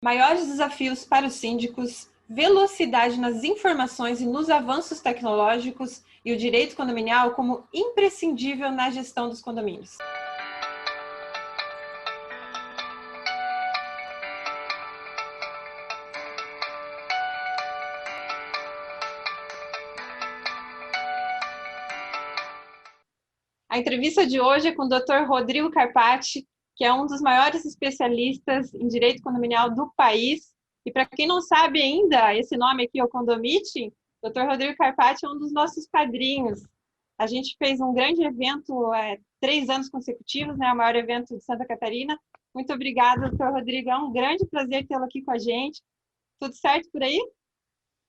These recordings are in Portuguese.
Maiores desafios para os síndicos, velocidade nas informações e nos avanços tecnológicos e o direito condominial como imprescindível na gestão dos condomínios. A entrevista de hoje é com o Dr. Rodrigo Carpati, que é um dos maiores especialistas em direito condominial do país. E para quem não sabe ainda, esse nome aqui é o Condomiting, Dr. Rodrigo Carpati é um dos nossos padrinhos. A gente fez um grande evento, 3 anos consecutivos, né, o maior evento de Santa Catarina. Muito obrigada, Dr. Rodrigo. É um grande prazer tê-lo aqui com a gente. Tudo certo por aí?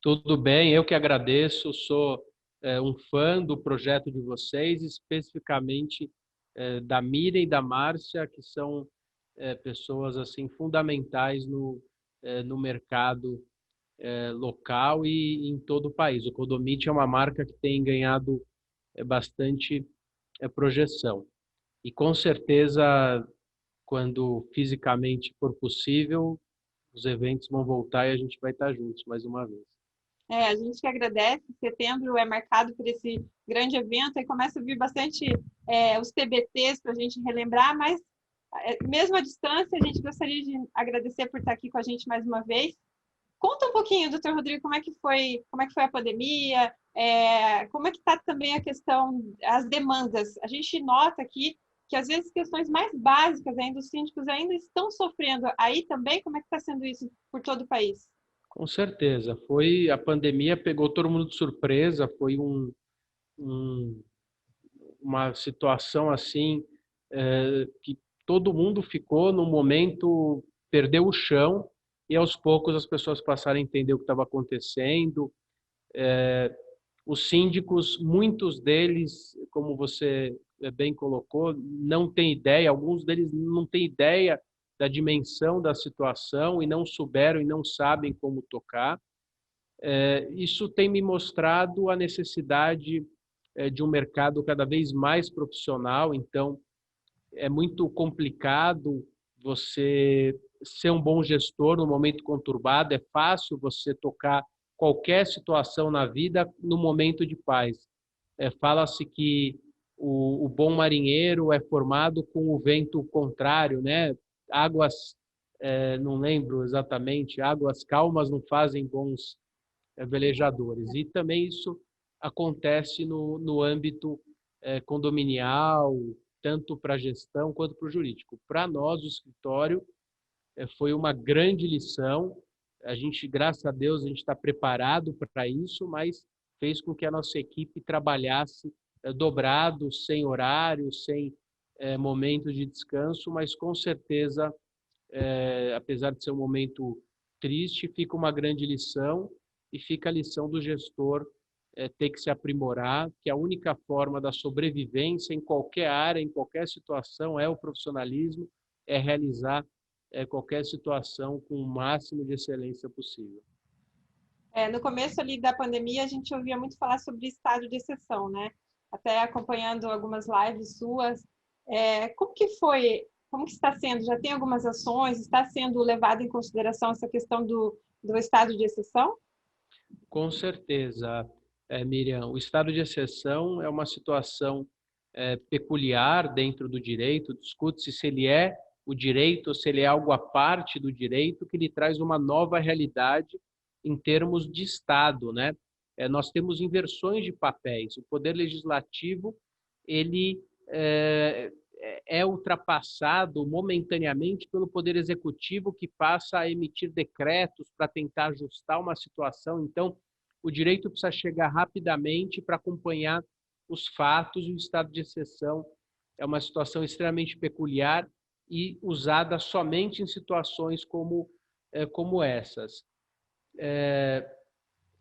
Tudo bem, eu que agradeço, sou um fã do projeto de vocês, especificamente da Miriam e da Márcia, que são pessoas assim fundamentais no mercado local e em todo o país. O Condomit é uma marca que tem ganhado bastante projeção. E com certeza, quando fisicamente for possível, os eventos vão voltar e a gente vai estar juntos mais uma vez. A gente que agradece. Setembro é marcado por esse grande evento e começa a vir bastante os TBTs para a gente relembrar, mas mesmo à distância, a gente gostaria de agradecer por estar aqui com a gente mais uma vez. Conta um pouquinho, doutor Rodrigo, como é que foi a pandemia, como é que está também a questão, as demandas. A gente nota aqui que às vezes questões mais básicas ainda, os síndicos ainda estão sofrendo. Aí também, como é que está sendo isso por todo o país? Com certeza, a pandemia pegou todo mundo de surpresa, foi uma situação assim que todo mundo ficou no momento, perdeu o chão e aos poucos as pessoas passaram a entender o que estava acontecendo. Os síndicos, muitos deles, como você bem colocou, não têm ideia, alguns deles não têm ideia da dimensão da situação e não souberam e não sabem como tocar. Isso tem me mostrado a necessidade de um mercado cada vez mais profissional, então é muito complicado você ser um bom gestor no momento conturbado, é fácil você tocar qualquer situação na vida no momento de paz. Fala-se que o bom marinheiro é formado com o vento contrário, né? Águas, não lembro exatamente, águas calmas não fazem bons velejadores. E também isso acontece no âmbito condominial, tanto para a gestão quanto para o jurídico. Para nós, o escritório, foi uma grande lição. A gente, graças a Deus, a gente está preparado para isso, mas fez com que a nossa equipe trabalhasse dobrado, sem horário, sem momentos de descanso, mas com certeza, apesar de ser um momento triste, fica uma grande lição e fica a lição do gestor ter que se aprimorar, que a única forma da sobrevivência em qualquer área, em qualquer situação, é o profissionalismo, é realizar qualquer situação com o máximo de excelência possível. No começo ali da pandemia, a gente ouvia muito falar sobre estado de exceção, né? Até acompanhando algumas lives suas. Como que foi? Como que está sendo? Já tem algumas ações? Está sendo levado em consideração essa questão do estado de exceção? Com certeza, Miriam. O estado de exceção é uma situação peculiar dentro do direito. Discute-se se ele é o direito ou se ele é algo à parte do direito que lhe traz uma nova realidade em termos de Estado, né? Nós temos inversões de papéis. O poder legislativo ele é ultrapassado momentaneamente pelo poder executivo que passa a emitir decretos para tentar ajustar uma situação. Então, o direito precisa chegar rapidamente para acompanhar os fatos. O estado de exceção é uma situação extremamente peculiar e usada somente em situações como essas.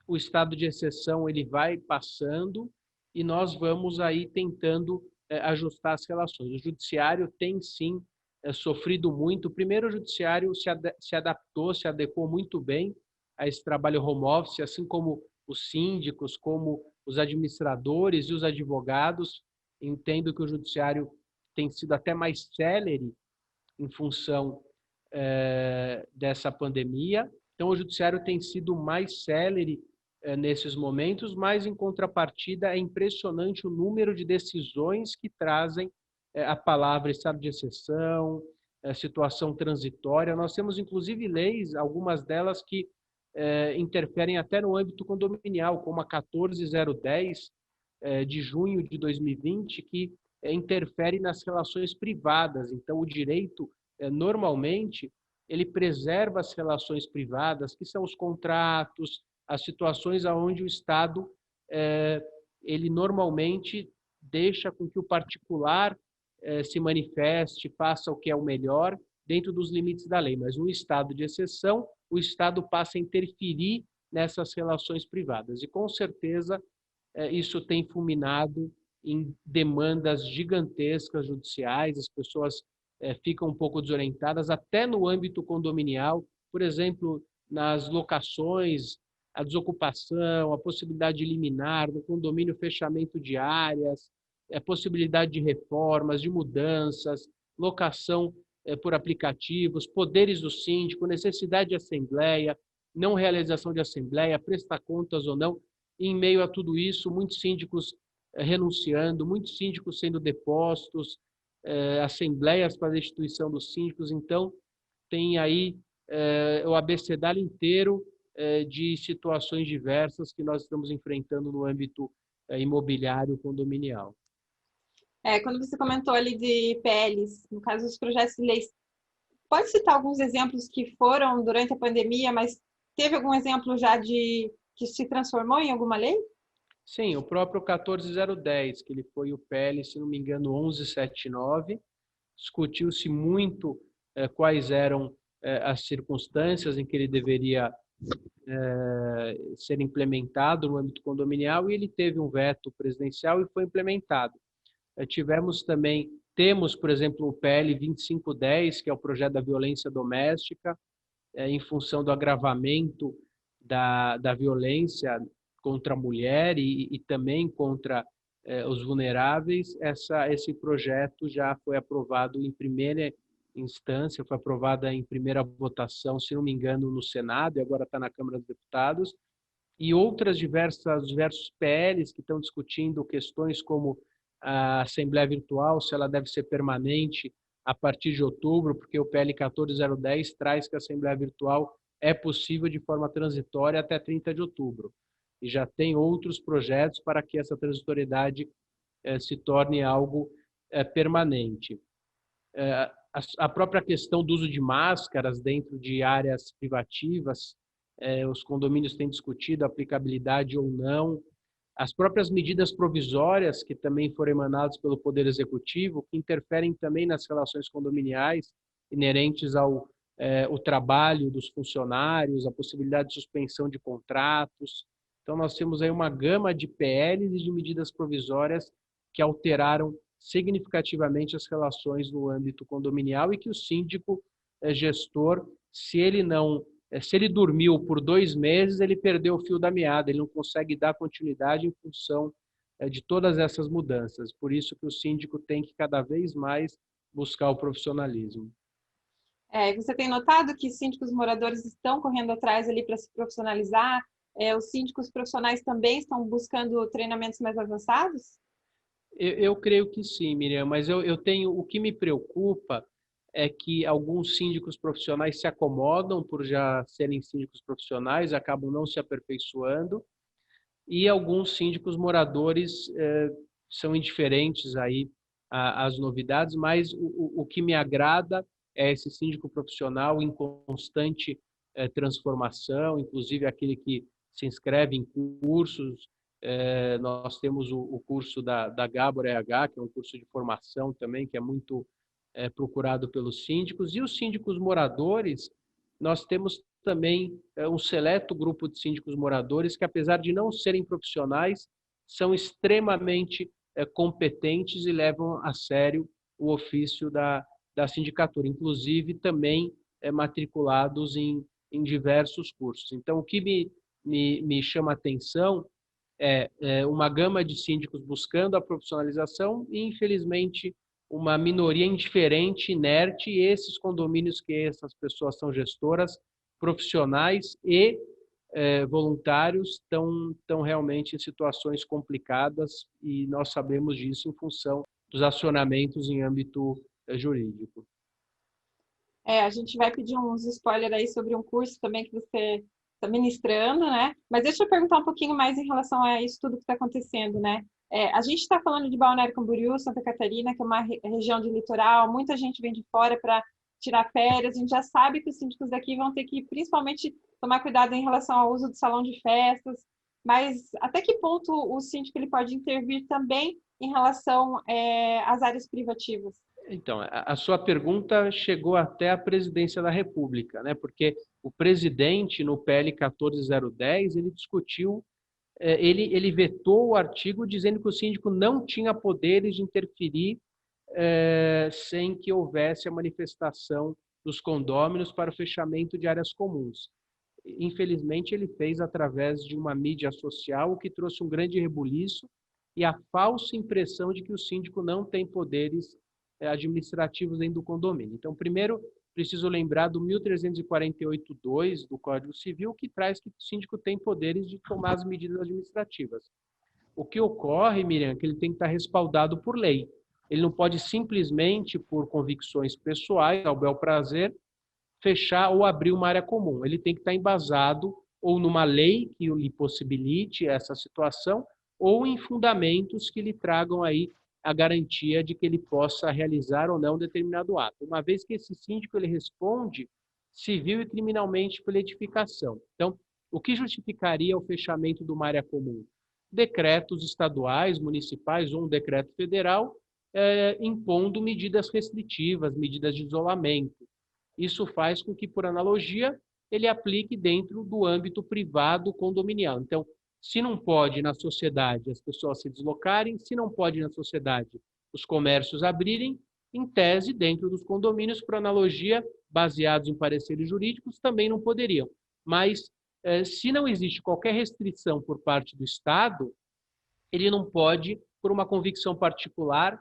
O estado de exceção ele vai passando e nós vamos aí tentando ajustar as relações. O judiciário tem sim sofrido muito. Primeiro, o judiciário se adaptou, se adequou muito bem a esse trabalho home office, assim como os síndicos, como os administradores e os advogados. Entendo que o judiciário tem sido até mais célere em função dessa pandemia. Então, o judiciário tem sido mais célere nesses momentos, mas, em contrapartida, é impressionante o número de decisões que trazem a palavra estado de exceção, situação transitória. Nós temos, inclusive, leis, algumas delas que interferem até no âmbito condominial, como a 14010, de junho de 2020, que interfere nas relações privadas. Então, o direito, normalmente, ele preserva as relações privadas, que são os contratos, as situações onde o Estado, ele normalmente deixa com que o particular se manifeste, faça o que é o melhor, dentro dos limites da lei. Mas no estado de exceção, o Estado passa a interferir nessas relações privadas. E, com certeza, isso tem fulminado em demandas gigantescas judiciais, as pessoas ficam um pouco desorientadas, até no âmbito condominial, por exemplo, nas locações, a desocupação, a possibilidade de liminar, no condomínio fechamento de áreas, a possibilidade de reformas, de mudanças, locação por aplicativos, poderes do síndico, necessidade de assembleia, não realização de assembleia, prestar contas ou não. E, em meio a tudo isso, muitos síndicos renunciando, muitos síndicos sendo depostos, assembleias para a destituição dos síndicos. Então, tem aí o abecedário inteiro de situações diversas que nós estamos enfrentando no âmbito imobiliário condominial. Quando você comentou ali de PLs, no caso dos projetos de leis, pode citar alguns exemplos que foram durante a pandemia, mas teve algum exemplo já de que se transformou em alguma lei? Sim, o próprio 14010, que ele foi o PL, se não me engano, 1179, discutiu-se muito quais eram as circunstâncias em que ele deveria ser implementado no âmbito condominial, e ele teve um veto presidencial e foi implementado. Temos, por exemplo, o PL 2510, que é o projeto da violência doméstica, em função do agravamento da violência contra a mulher e também contra os vulneráveis. Esse projeto já foi aprovado em primeira instância, foi aprovada em primeira votação, se não me engano, no Senado, e agora está na Câmara dos Deputados. E outras diversos PLs que estão discutindo questões como a Assembleia Virtual, se ela deve ser permanente a partir de outubro, porque o PL 14010 traz que a Assembleia Virtual é possível de forma transitória até 30 de outubro. E já tem outros projetos para que essa transitoriedade se torne algo permanente. A própria questão do uso de máscaras dentro de áreas privativas, os condomínios têm discutido a aplicabilidade ou não. As próprias medidas provisórias que também foram emanadas pelo Poder Executivo, que interferem também nas relações condominiais, inerentes ao o trabalho dos funcionários, a possibilidade de suspensão de contratos. Então, nós temos aí uma gama de PLs e de medidas provisórias que alteraram significativamente as relações no âmbito condominial e que o síndico gestor, se ele dormiu por 2 meses, ele perdeu o fio da meada, ele não consegue dar continuidade em função de todas essas mudanças. Por isso que o síndico tem que cada vez mais buscar o profissionalismo. Você tem notado que síndicos moradores estão correndo atrás ali para se profissionalizar? Os síndicos profissionais também estão buscando treinamentos mais avançados? Eu creio que sim, Miriam, mas o que me preocupa é que alguns síndicos profissionais se acomodam por já serem síndicos profissionais, acabam não se aperfeiçoando, e alguns síndicos moradores são indiferentes aí às novidades, mas o que me agrada é esse síndico profissional em constante transformação, inclusive aquele que se inscreve em cursos. Nós temos o curso da Gabor EH, que é um curso de formação também, que é muito procurado pelos síndicos. E os síndicos moradores, nós temos também um seleto grupo de síndicos moradores que, apesar de não serem profissionais, são extremamente competentes e levam a sério o ofício da sindicatura, inclusive também matriculados em diversos cursos. Então, o que me chama a atenção é uma gama de síndicos buscando a profissionalização e, infelizmente, uma minoria indiferente, inerte, e esses condomínios que essas pessoas são gestoras, profissionais e voluntários estão realmente em situações complicadas e nós sabemos disso em função dos acionamentos em âmbito jurídico. A gente vai pedir uns spoilers aí sobre um curso também que você está ministrando, né? Mas deixa eu perguntar um pouquinho mais em relação a isso tudo que está acontecendo, né? A gente está falando de Balneário Camboriú, Santa Catarina, que é uma região de litoral, muita gente vem de fora para tirar férias, a gente já sabe que os síndicos daqui vão ter que, principalmente, tomar cuidado em relação ao uso do salão de festas, mas até que ponto o síndico ele pode intervir também em relação às áreas privativas? Então, a sua pergunta chegou até a presidência da República, né? Porque o presidente, no PL 14010, ele discutiu, ele vetou o artigo dizendo que o síndico não tinha poderes de interferir sem que houvesse a manifestação dos condôminos para o fechamento de áreas comuns. Infelizmente, ele fez através de uma mídia social, o que trouxe um grande rebuliço e a falsa impressão de que o síndico não tem poderes administrativos dentro do condomínio. Então, primeiro, preciso lembrar do 1348-2 do Código Civil, que traz que o síndico tem poderes de tomar as medidas administrativas. O que ocorre, Miriam, é que ele tem que estar respaldado por lei. Ele não pode simplesmente, por convicções pessoais, ao bel prazer, fechar ou abrir uma área comum. Ele tem que estar embasado ou numa lei que lhe possibilite essa situação, ou em fundamentos que lhe tragam aí a garantia de que ele possa realizar ou não determinado ato. Uma vez que esse síndico ele responde civil e criminalmente pela edificação. Então, o que justificaria o fechamento de uma área comum? Decretos estaduais, municipais ou um decreto federal impondo medidas restritivas, medidas de isolamento. Isso faz com que, por analogia, ele aplique dentro do âmbito privado condominial. Então, se não pode na sociedade as pessoas se deslocarem, se não pode na sociedade os comércios abrirem, em tese, dentro dos condomínios, por analogia, baseados em pareceres jurídicos, também não poderiam. Mas, se não existe qualquer restrição por parte do Estado, ele não pode, por uma convicção particular,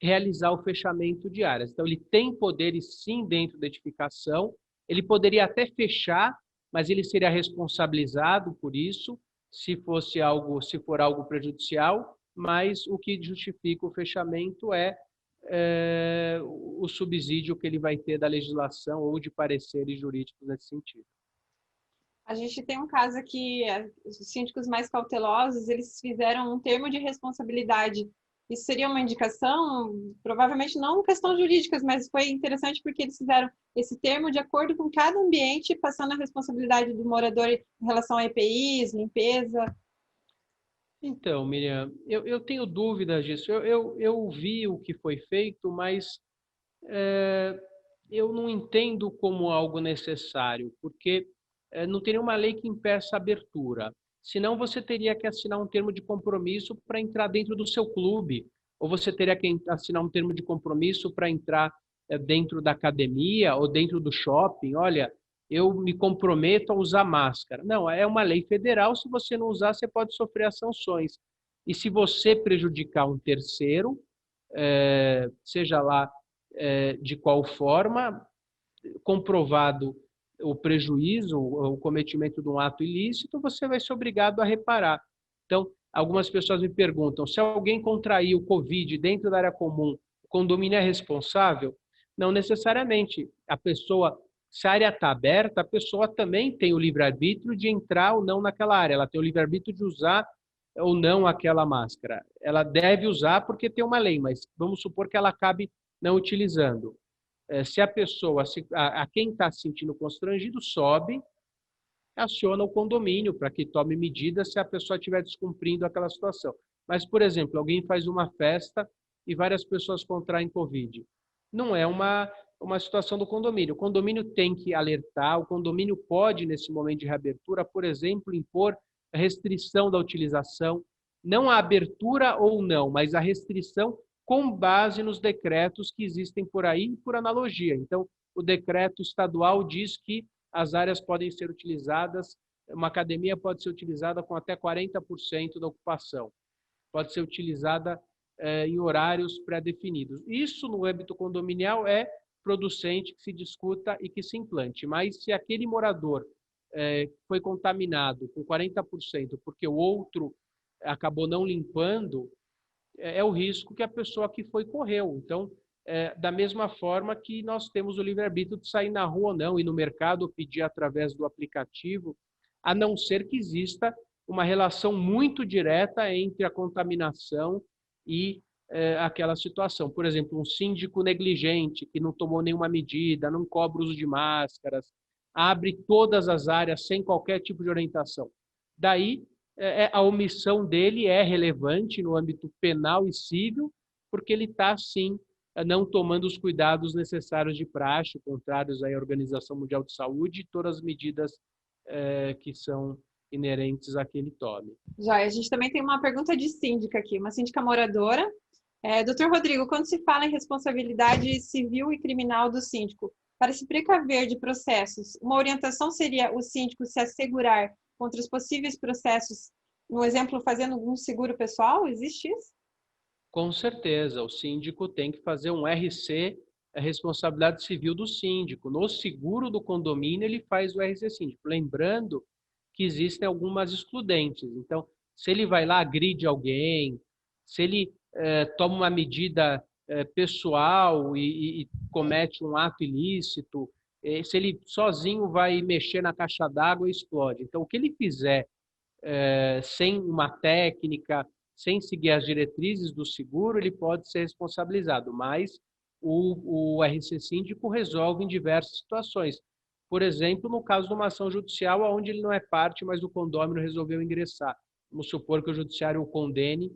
realizar o fechamento de áreas. Então, ele tem poderes, sim, dentro da edificação, ele poderia até fechar, mas ele seria responsabilizado por isso, se for algo prejudicial, mas o que justifica o fechamento é o subsídio que ele vai ter da legislação ou de pareceres jurídicos nesse sentido. A gente tem um caso aqui, os síndicos mais cautelosos, eles fizeram um termo de responsabilidade. Isso seria uma indicação, provavelmente não questões jurídicas, mas foi interessante porque eles fizeram esse termo de acordo com cada ambiente, passando a responsabilidade do morador em relação a EPIs, limpeza. Então, Miriam, eu tenho dúvidas disso. Eu vi o que foi feito, mas eu não entendo como algo necessário, porque não tem nenhuma lei que impeça a abertura. Senão você teria que assinar um termo de compromisso para entrar dentro do seu clube, ou você teria que assinar um termo de compromisso para entrar dentro da academia ou dentro do shopping. Olha, eu me comprometo a usar máscara. Não, é uma lei federal, se você não usar, você pode sofrer as sanções. E se você prejudicar um terceiro, seja lá de qual forma, comprovado o prejuízo, o cometimento de um ato ilícito, você vai ser obrigado a reparar. Então, algumas pessoas me perguntam, se alguém contrair o Covid dentro da área comum, o condomínio é responsável? Não necessariamente. A pessoa, se a área está aberta, a pessoa também tem o livre-arbítrio de entrar ou não naquela área. Ela tem o livre-arbítrio de usar ou não aquela máscara. Ela deve usar porque tem uma lei, mas vamos supor que ela acabe não utilizando. Se a pessoa, a quem está se sentindo constrangido, sobe, aciona o condomínio para que tome medidas se a pessoa estiver descumprindo aquela situação. Mas, por exemplo, alguém faz uma festa e várias pessoas contraem Covid. Não é uma situação do condomínio. O condomínio tem que alertar, o condomínio pode, nesse momento de reabertura, por exemplo, impor a restrição da utilização, não a abertura ou não, mas a restrição com base nos decretos que existem por aí, por analogia. Então, o decreto estadual diz que as áreas podem ser utilizadas, uma academia pode ser utilizada com até 40% da ocupação. Pode ser utilizada em horários pré-definidos. Isso, no âmbito condominial, é producente que se discuta e que se implante. Mas se aquele morador foi contaminado com 40% porque o outro acabou não limpando, é o risco que a pessoa que foi correu. Então, da mesma forma que nós temos o livre-arbítrio de sair na rua ou não, ir no mercado ou pedir através do aplicativo, a não ser que exista uma relação muito direta entre a contaminação e aquela situação. Por exemplo, um síndico negligente que não tomou nenhuma medida, não cobra o uso de máscaras, abre todas as áreas sem qualquer tipo de orientação. Daí, a omissão dele é relevante no âmbito penal e civil, porque ele está, sim, não tomando os cuidados necessários de praxe, contrários à Organização Mundial de Saúde e todas as medidas que são inerentes àquele tome. Joia, a gente também tem uma pergunta de síndica aqui, uma síndica moradora. Doutor Rodrigo, quando se fala em responsabilidade civil e criminal do síndico, para se precaver de processos, uma orientação seria o síndico se assegurar contra os possíveis processos, no exemplo, fazendo um seguro pessoal? Existe isso? Com certeza, o síndico tem que fazer um RC, a responsabilidade civil do síndico. No seguro do condomínio, ele faz o RC síndico. Lembrando que existem algumas excludentes. Então, se ele vai lá, agride alguém, se ele toma uma medida pessoal e comete um ato ilícito, se ele sozinho vai mexer na caixa d'água e explode. Então, o que ele fizer sem uma técnica, sem seguir as diretrizes do seguro, ele pode ser responsabilizado, mas o RC Síndico resolve em diversas situações. Por exemplo, no caso de uma ação judicial, onde ele não é parte, mas o condômino resolveu ingressar. Vamos supor que o judiciário o condene,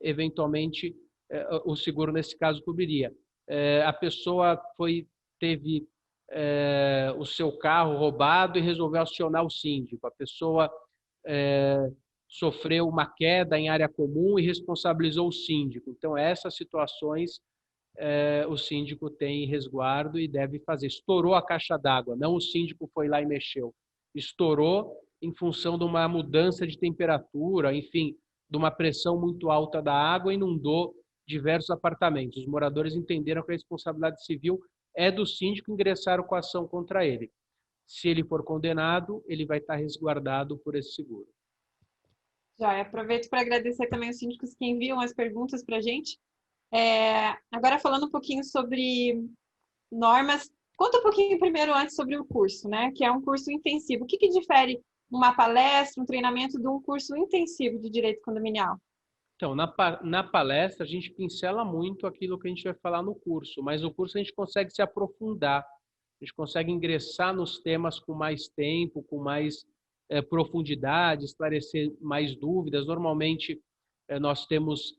eventualmente o seguro nesse caso cobriria. A pessoa teve o seu carro roubado e resolveu acionar o síndico. A pessoa sofreu uma queda em área comum e responsabilizou o síndico. Então, essas situações o síndico tem resguardo e deve fazer. Estourou a caixa d'água, não o síndico foi lá e mexeu. Estourou em função de uma mudança de temperatura, enfim, de uma pressão muito alta da água, inundou diversos apartamentos. Os moradores entenderam que a responsabilidade civil é do síndico, ingressaram com a ação contra ele. Se ele for condenado, ele vai estar resguardado por esse seguro. Já aproveito para agradecer também os síndicos que enviam as perguntas para a gente. Agora falando um pouquinho sobre normas, conta um pouquinho primeiro antes sobre o curso, né? Que é um curso intensivo. O que difere uma palestra, um treinamento de um curso intensivo de direito condominial? Então, na palestra a gente pincela muito aquilo que a gente vai falar no curso, mas no curso a gente consegue se aprofundar, a gente consegue ingressar nos temas com mais tempo, com mais profundidade, esclarecer mais dúvidas. Normalmente nós temos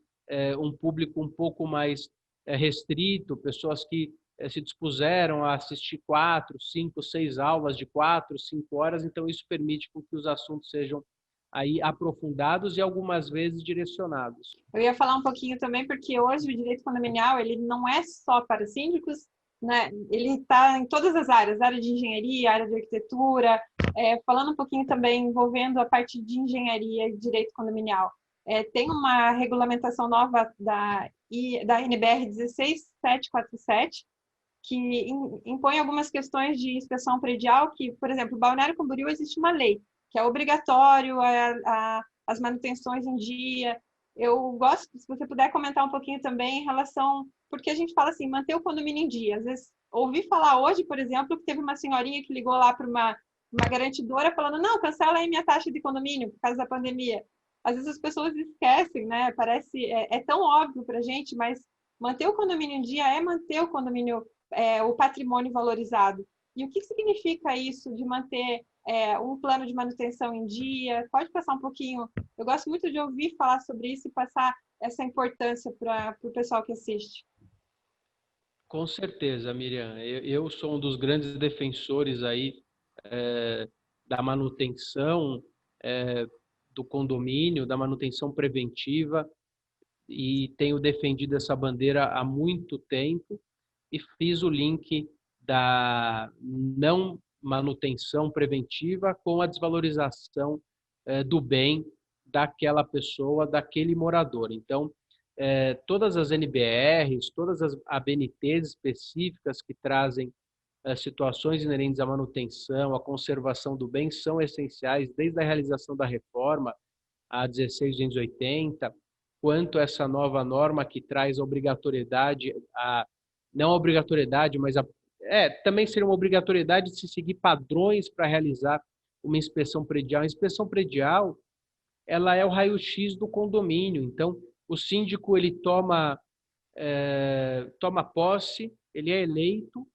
um público um pouco mais restrito, pessoas que se dispuseram a assistir 4, 5, 6 aulas de 4, 5 horas, então isso permite que os assuntos sejam aí aprofundados e algumas vezes direcionados. Eu ia falar um pouquinho também, porque hoje o direito condominial ele não é só para síndicos, né? Ele está em todas as áreas, área de engenharia, área de arquitetura, falando um pouquinho também envolvendo a parte de engenharia e direito condominial. Tem uma regulamentação nova da NBR 16747, que impõe algumas questões de inspeção predial, que, por exemplo, no Balneário Camboriú existe uma lei, que é obrigatório as manutenções em dia. Eu gosto, se você puder comentar um pouquinho também em relação, porque a gente fala assim, manter o condomínio em dia. Às vezes, ouvi falar hoje, por exemplo, que teve uma senhorinha que ligou lá para uma garantidora falando, não, cancela aí minha taxa de condomínio por causa da pandemia. Às vezes as pessoas esquecem, né? Parece, é tão óbvio para a gente, mas manter o condomínio em dia é manter o condomínio, o patrimônio valorizado. E o que significa isso de manter um plano de manutenção em dia? Pode passar um pouquinho? Eu gosto muito de ouvir falar sobre isso e passar essa importância para o pessoal que assiste. Com certeza, Miriam. Eu sou um dos grandes defensores aí da manutenção do condomínio, da manutenção preventiva, e tenho defendido essa bandeira há muito tempo e fiz o link da não manutenção preventiva com a desvalorização do bem daquela pessoa, daquele morador. Então, todas as NBRs, todas as ABNTs específicas que trazem situações inerentes à manutenção, à conservação do bem, são essenciais, desde a realização da reforma, a 16.280, quanto essa nova norma que traz a obrigatoriedade, não a obrigatoriedade, mas também seria uma obrigatoriedade de se seguir padrões para realizar uma inspeção predial. A inspeção predial, ela é o raio-x do condomínio. Então, o síndico ele toma posse, ele é eleito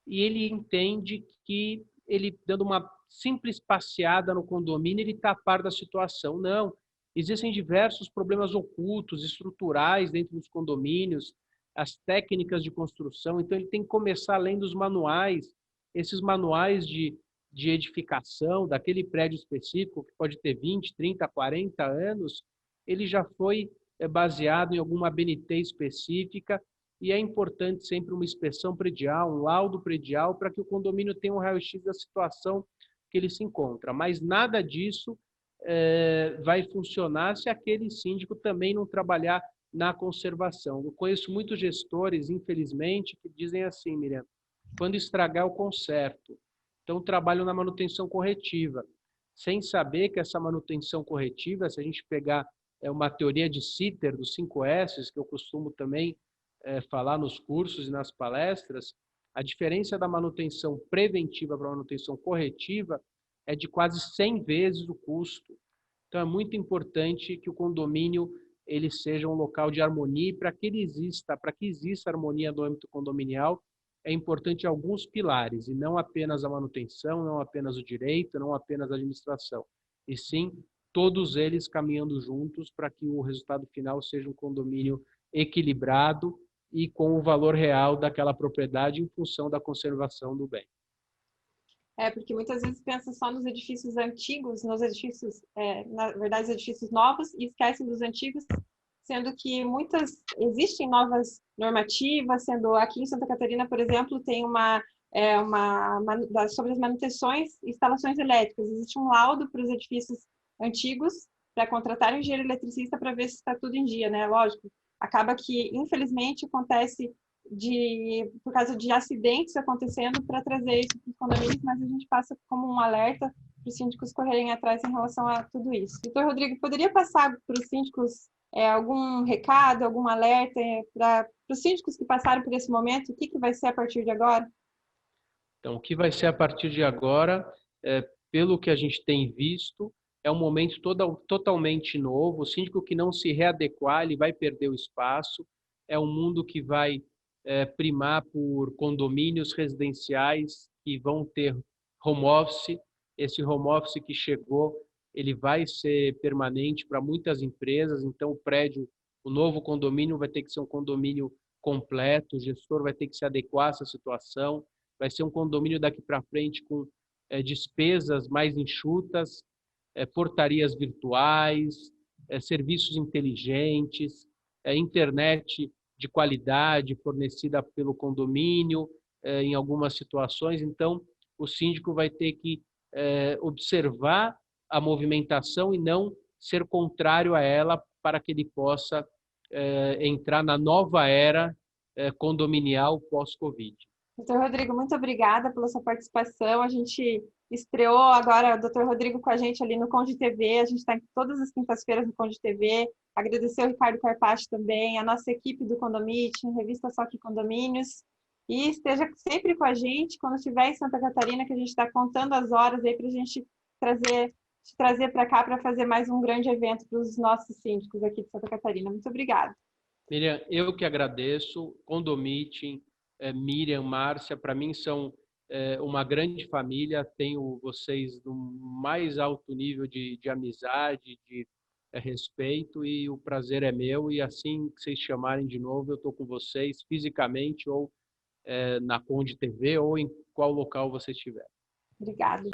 e ele entende que ele, dando uma simples passeada no condomínio, ele está a par da situação. Não, existem diversos problemas ocultos, estruturais dentro dos condomínios, as técnicas de construção, então ele tem que começar lendo os manuais, esses manuais de edificação daquele prédio específico, que pode ter 20, 30, 40 anos, ele já foi baseado em alguma ABNT específica, e é importante sempre uma inspeção predial, um laudo predial, para que o condomínio tenha um raio-x da situação que ele se encontra. Mas nada disso vai funcionar se aquele síndico também não trabalhar na conservação. Eu conheço muitos gestores, infelizmente, que dizem assim, Miriam, quando estragar eu conserto. Então, trabalham na manutenção corretiva, sem saber que essa manutenção corretiva, se a gente pegar uma teoria de Sitter, dos 5 S's, que eu costumo também falar nos cursos e nas palestras, a diferença da manutenção preventiva para a manutenção corretiva é de quase 100 vezes o custo. Então, é muito importante que o condomínio ele seja um local de harmonia, e para que exista harmonia no âmbito condominial, é importante alguns pilares, e não apenas a manutenção, não apenas o direito, não apenas a administração, e sim todos eles caminhando juntos para que o resultado final seja um condomínio equilibrado e com o valor real daquela propriedade em função da conservação do bem. Porque muitas vezes pensa só nos edifícios antigos, nos edifícios, na verdade, os edifícios novos, e esquecem dos antigos, sendo que existem novas normativas, sendo aqui em Santa Catarina, por exemplo, tem sobre as manutenções e instalações elétricas. Existe um laudo para os edifícios antigos, para contratar um engenheiro eletricista para ver se está tudo em dia, né? Lógico, acaba que, infelizmente, acontece por causa de acidentes acontecendo para trazer isso para os condomínios, mas a gente passa como um alerta para os síndicos correrem atrás em relação a tudo isso. Doutor Rodrigo, poderia passar para os síndicos algum recado, algum alerta para os síndicos que passaram por esse momento? O que vai ser a partir de agora? Então, o que vai ser a partir de agora, pelo que a gente tem visto, é um momento totalmente novo. O síndico que não se readequar, ele vai perder o espaço. É um mundo que vai primar por condomínios residenciais que vão ter home office. Esse home office que chegou, ele vai ser permanente para muitas empresas. Então, o novo condomínio vai ter que ser um condomínio completo, o gestor vai ter que se adequar a essa situação. Vai ser um condomínio daqui para frente com despesas mais enxutas, portarias virtuais, serviços inteligentes, internet de qualidade fornecida pelo condomínio em algumas situações. Então, o síndico vai ter que observar a movimentação e não ser contrário a ela, para que ele possa entrar na nova era condominial pós-Covid. Doutor Rodrigo, muito obrigada pela sua participação. A gente estreou agora o Doutor Rodrigo com a gente ali no Conde TV. A gente está todas as quintas-feiras no Conde TV. Agradecer ao Ricardo Carpaccio também, a nossa equipe do Condomiting, Revista Só Que Condomínios. E esteja sempre com a gente quando estiver em Santa Catarina, que a gente está contando as horas aí para a gente trazer para cá para fazer mais um grande evento para os nossos síndicos aqui de Santa Catarina. Muito obrigada. Miriam, eu que agradeço. Condomiting, Miriam, Márcia, para mim são uma grande família. Tenho vocês no mais alto nível de amizade, de respeito, e o prazer é meu. E assim que vocês chamarem de novo, eu estou com vocês fisicamente, ou na Conde TV, ou em qual local você estiver. Obrigada.